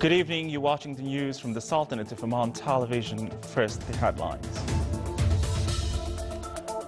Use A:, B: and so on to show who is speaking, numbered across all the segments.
A: Good evening. You're watching the news from the Sultanate of Oman television. First, the headlines.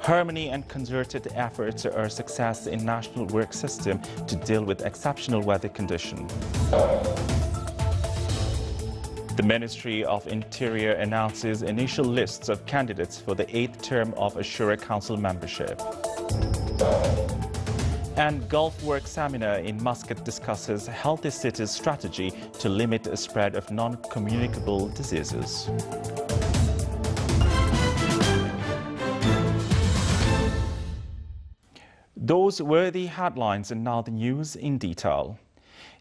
A: Harmony and concerted efforts are a success in national work system to deal with exceptional weather conditions. The Ministry of Interior announces initial lists of candidates for the 8th term of a Shura Council membership. And Gulf Work Seminar in Muscat discusses healthy cities strategy to limit the spread of non-communicable diseases. Those were the headlines, and now the news in detail.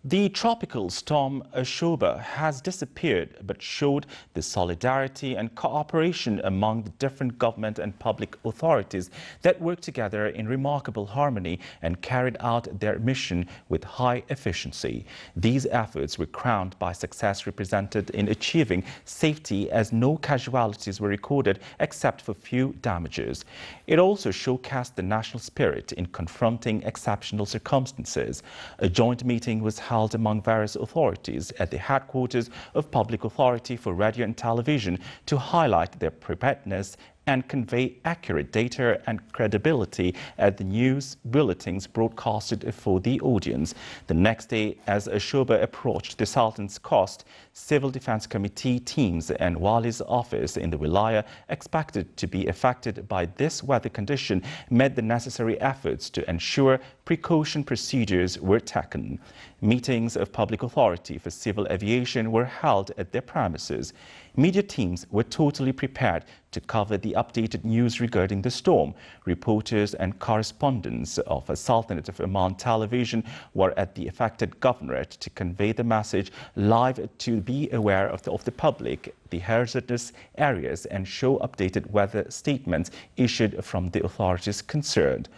A: The tropical storm Ashoba has disappeared but showed the solidarity and cooperation among the different government and public authorities that worked together in remarkable harmony and carried out their mission with high efficiency. These efforts were crowned by success represented in achieving safety, as no casualties were recorded except for few damages. It also showcased the national spirit in confronting exceptional circumstances. A joint meeting was held among various authorities at the headquarters of Public Authority for Radio and Television to highlight their preparedness and convey accurate data and credibility at the news bulletins broadcasted for the audience. The next day, as Ashoba approached the Sultan's coast, Civil Defense Committee teams and Wali's office in the Wilaya expected to be affected by this weather condition made the necessary efforts to ensure precaution procedures were taken. Meetings of Public Authority for Civil Aviation were held at their premises. Media teams were totally prepared to cover the updated news regarding the storm. Reporters and correspondents of Sultanate of Oman television were at the affected governorate to convey the message live to be aware of the public, the hazardous areas, and show updated weather statements issued from the authorities concerned.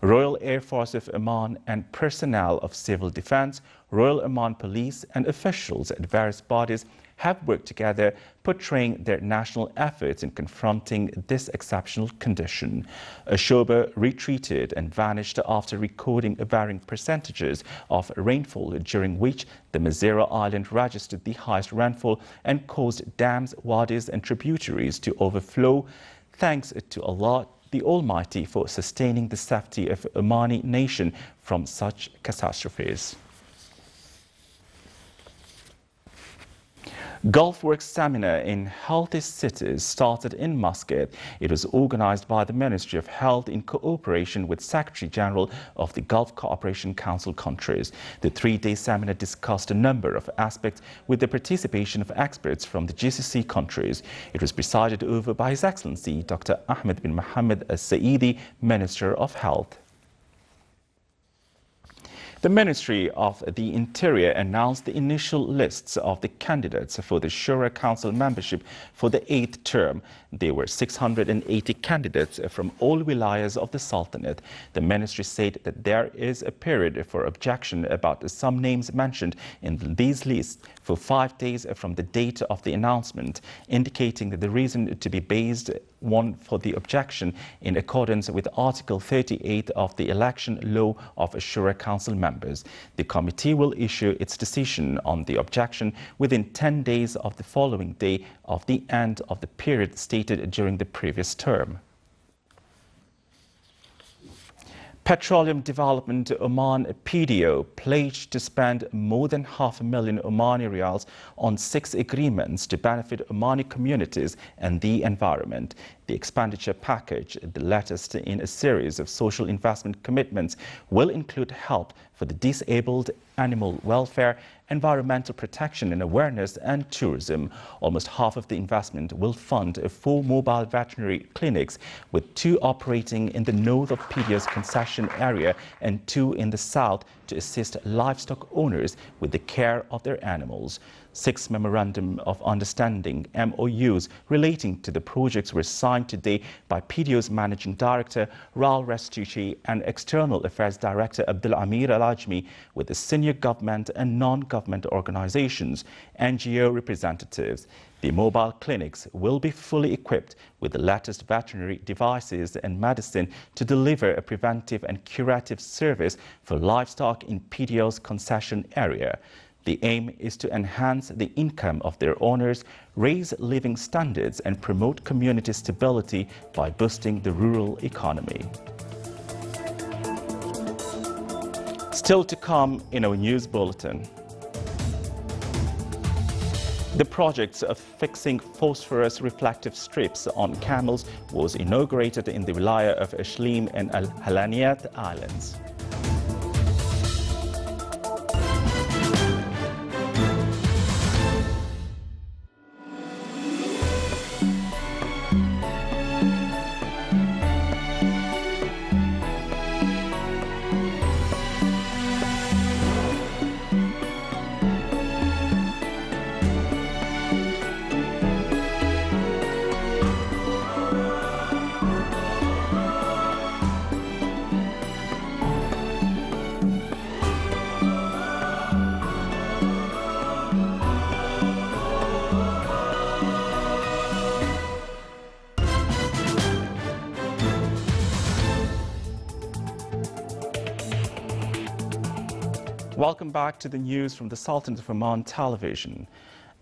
A: Royal Air Force of Oman and personnel of Civil Defense, Royal Oman Police and officials at various bodies have worked together, portraying their national efforts in confronting this exceptional condition. Ashoba retreated and vanished after recording varying percentages of rainfall, during which the Mazera Island registered the highest rainfall and caused dams, wadis and tributaries to overflow. Thanks to Allah the Almighty for sustaining the safety of Omani nation from such catastrophes. Gulf Work Seminar in Healthy Cities started in Muscat. It was organized by the Ministry of Health in cooperation with Secretary General of the Gulf Cooperation Council countries. The three-day seminar discussed a number of aspects with the participation of experts from the GCC countries. It was presided over by His Excellency Dr. Ahmed bin Mohammed Al-Saidi, Minister of Health. The Ministry of the Interior announced the initial lists of the candidates for the Shura Council membership for the 8th term. There were 680 candidates from all wilayas of the Sultanate. The ministry said that there is a period for objection about some names mentioned in these lists for 5 days from the date of the announcement, indicating that the reason to be based one for the objection in accordance with Article 38 of the Election Law of Shura Council members. The committee will issue its decision on the objection within 10 days of the following day of the end of the period stated during the previous term. Petroleum Development Oman PDO pledged to spend more than $500,000 Omani Riyals on 6 agreements to benefit Omani communities and the environment. The expenditure package, the latest in a series of social investment commitments, will include help for the disabled, animal welfare, environmental protection and awareness, and tourism. Almost half of the investment will fund 4 mobile veterinary clinics, with 2 operating in the north of PDO's concession area and 2 in the south, to assist livestock owners with the care of their animals. 6 Memorandum of Understanding MOUs relating to the projects were signed today by PDO's Managing Director Raul Restucci and External Affairs Director Abdul Amir Al-Ajmi, with the senior government and non-government organizations, NGO representatives. The mobile clinics will be fully equipped with the latest veterinary devices and medicine to deliver a preventive and curative service for livestock in PDO's concession area. The aim is to enhance the income of their owners, raise living standards, and promote community stability by boosting the rural economy. Still to come in our news bulletin. The project of fixing phosphorus reflective strips on camels was inaugurated in the wilaya of Ashlim and Al-Halaniyat Islands. Welcome back to the news from the Sultanate of Oman Television.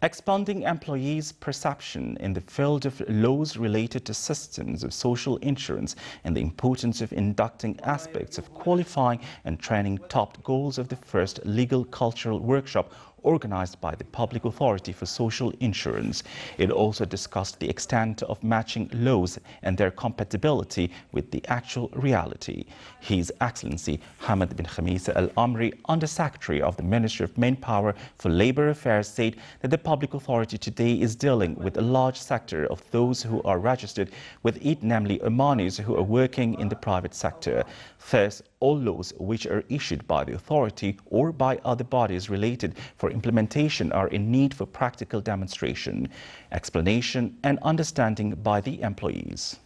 A: Expanding employees' perception in the field of laws related to systems of social insurance and the importance of inducting aspects of qualifying and training topped goals of the first legal cultural workshop organized by the Public Authority for Social Insurance. It also discussed the extent of matching laws and their compatibility with the actual reality. His Excellency Hamad bin Khamis Al-Amri, Under-Secretary of the Ministry of Manpower for Labor Affairs, said that the Public Authority today is dealing with a large sector of those who are registered with it, namely Omanis who are working in the private sector. Thus, all laws which are issued by the authority or by other bodies related for implementation are in need for practical demonstration, explanation and understanding by the employees.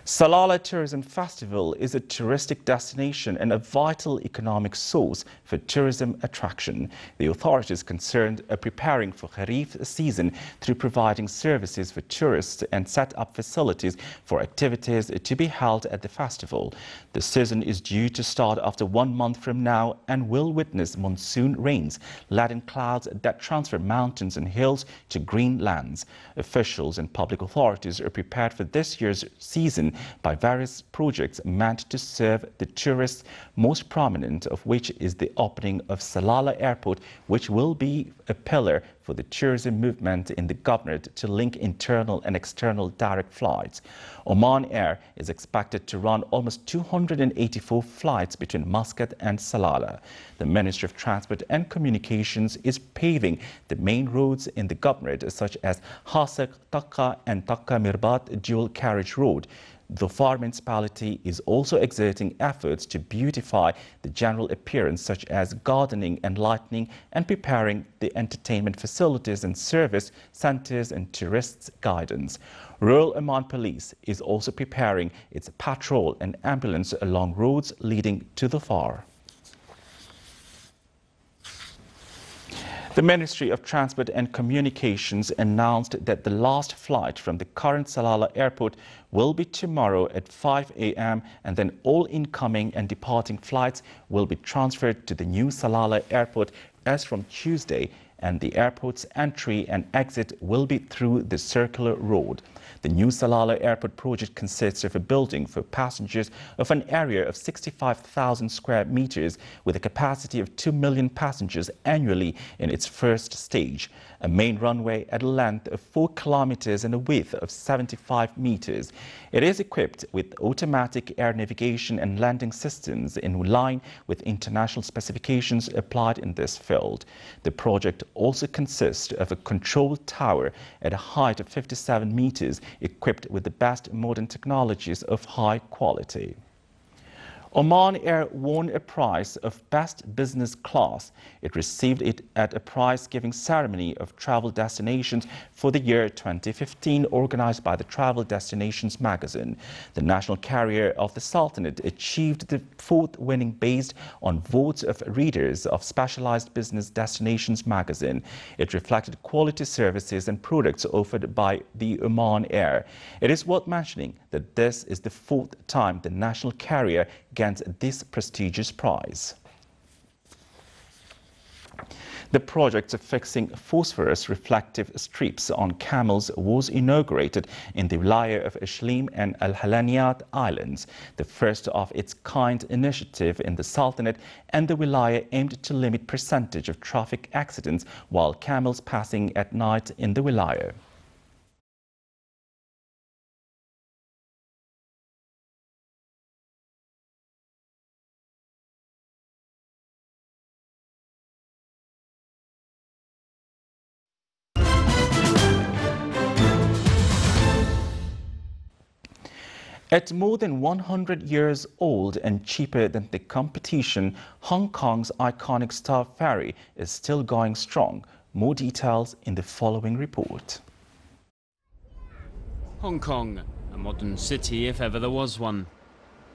A: Salalah Tourism Festival is a touristic destination and a vital economic source for tourism attraction. The authorities concerned are preparing for Kharif season through providing services for tourists and set up facilities for activities to be held at the festival. The season is due to start after 1 month from now and will witness monsoon rains, laden clouds that transfer mountains and hills to green lands. Officials and public authorities are prepared for this year's season by various projects meant to serve the tourists, most prominent of which is the opening of Salalah Airport, which will be a pillar for the tourism movement in the governorate to link internal and external direct flights. Oman Air is expected to run almost 284 flights between Muscat and Salalah. The Ministry of Transport and Communications is paving the main roads in the governorate, such as Hasaq, Takka and Takka Mirbat dual carriage road. The Dhofar municipality is also exerting efforts to beautify the general appearance, such as gardening and lighting, and preparing the entertainment facilities and service centers and tourists' guidance. Rural Oman Police is also preparing its patrol and ambulance along roads leading to Dhofar. The Ministry of Transport and Communications announced that the last flight from the current Salalah Airport will be tomorrow at 5 a.m. and then all incoming and departing flights will be transferred to the new Salalah Airport as from Tuesday, and the airport's entry and exit will be through the circular road. The new Salalah Airport project consists of a building for passengers of an area of 65,000 square meters with a capacity of 2 million passengers annually in its first stage, a main runway at a length of 4 kilometers and a width of 75 meters. It is equipped with automatic air navigation and landing systems in line with international specifications applied in this field. The project also consists of a control tower at a height of 57 meters, equipped with the best modern technologies of high quality. Oman Air won a prize of Best Business Class. It received it at a prize-giving ceremony of travel destinations for the year 2015 organized by the Travel Destinations magazine. The national carrier of the Sultanate achieved the 4th winning based on votes of readers of Specialized Business Destinations magazine. It reflected quality services and products offered by the Oman Air. It is worth mentioning that this is the 4th time the national carrier gains this prestigious prize. The project of fixing phosphorus reflective strips on camels was inaugurated in the Wilaya of Ishlim and Al Halaniyat Islands, the first of its kind initiative in the Sultanate, and the Wilaya aimed to limit percentage of traffic accidents while camels passing at night in the Wilaya. At more than 100 years old and cheaper than the competition, Hong Kong's iconic Star Ferry is still going strong. More details in the following report.
B: Hong Kong, a modern city if ever there was one.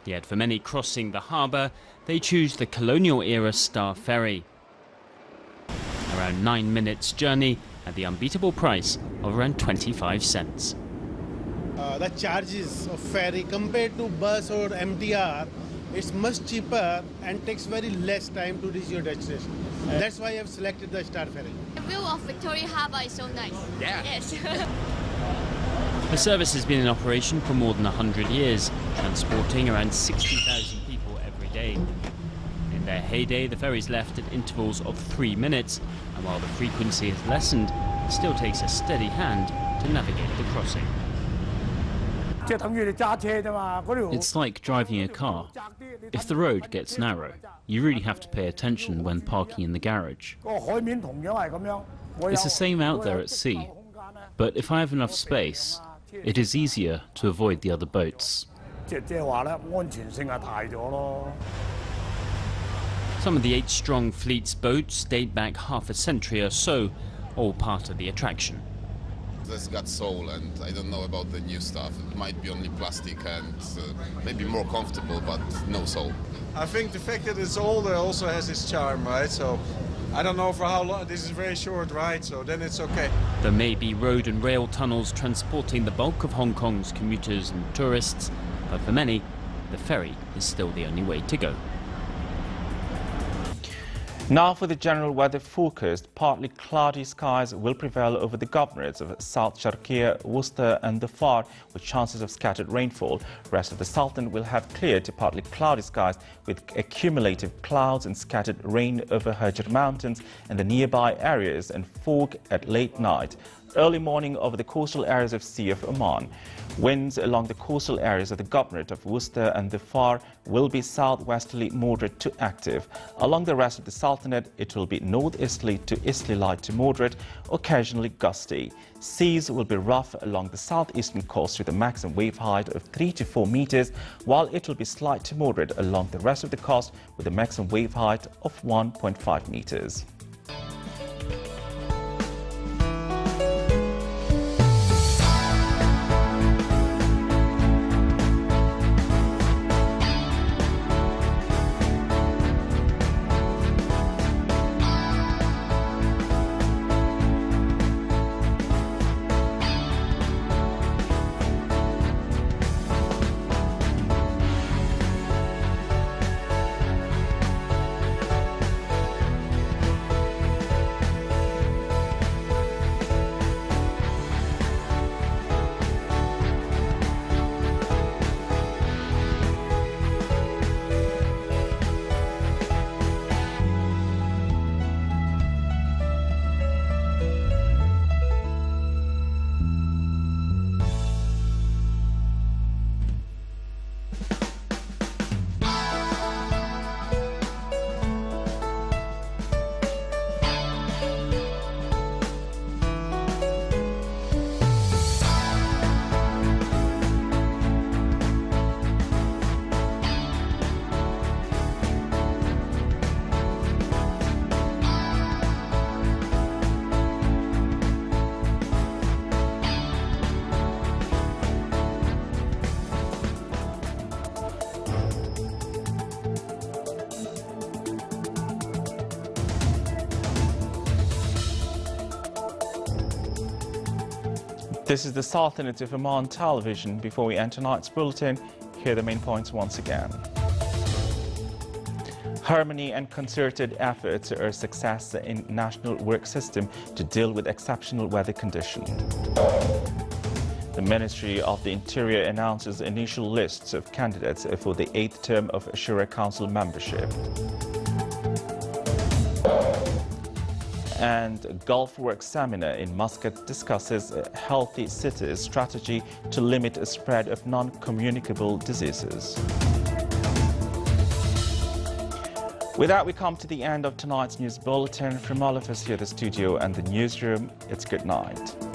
B: Yet for many crossing the harbour, they choose the colonial-era Star Ferry. Around 9 minutes journey at the unbeatable price of around 25 cents.
C: The charges of ferry compared to bus or MTR, it's much cheaper and takes very less time to reach your destination. That's why I've selected the Star Ferry.
D: The view of Victoria Harbour is so nice.
B: Yeah.
D: Yes.
B: The service has been in operation for more than 100 years, transporting around 60,000 people every day. In their heyday, the ferries left at intervals of 3 minutes, and while the frequency has lessened, it still takes a steady hand to navigate the crossing.
E: It's like driving a car. If the road gets narrow, you really have to pay attention when parking in the garage. It's the same out there at sea, but if I have enough space, it is easier to avoid the other boats.
B: Some of the 8-strong fleet's boats date back half a century or so, all part of the attraction.
F: It's got soul, and I don't know about the new stuff. It might be only plastic and maybe more comfortable, but no soul.
G: I think the fact that it's older also has its charm, right? So I don't know for how long. This is a very short ride, so then it's okay.
B: There may be road and rail tunnels transporting the bulk of Hong Kong's commuters and tourists, but for many, the ferry is still the only way to go.
A: Now for the general weather forecast. Partly cloudy skies will prevail over the governorates of South Sharqiya, Worcester and the Far, with chances of scattered rainfall. Rest of the Sultan will have clear to partly cloudy skies with accumulative clouds and scattered rain over Hajar Mountains and the nearby areas, and fog at late night. Early morning over the coastal areas of Sea of Oman. Winds along the coastal areas of the governorate of Worcester and the Far will be southwesterly moderate to active. Along the rest of the Sultanate, it will be northeasterly to easterly light to moderate, occasionally gusty. Seas will be rough along the southeastern coast with a maximum wave height of 3 to 4 meters, while it will be slight to moderate along the rest of the coast with a maximum wave height of 1.5 meters. This is the Sultanate of Oman television. Before we enter tonight's bulletin, here are the main points once again. Harmony and concerted efforts are a success in national work system to deal with exceptional weather conditions. The Ministry of the Interior announces initial lists of candidates for the 8th term of Shura Council membership. And Gulf Work Seminar in Muscat discusses a healthy cities strategy to limit the spread of non-communicable diseases. With that, we come to the end of tonight's news bulletin. From all of us here at the studio and the newsroom, it's good night.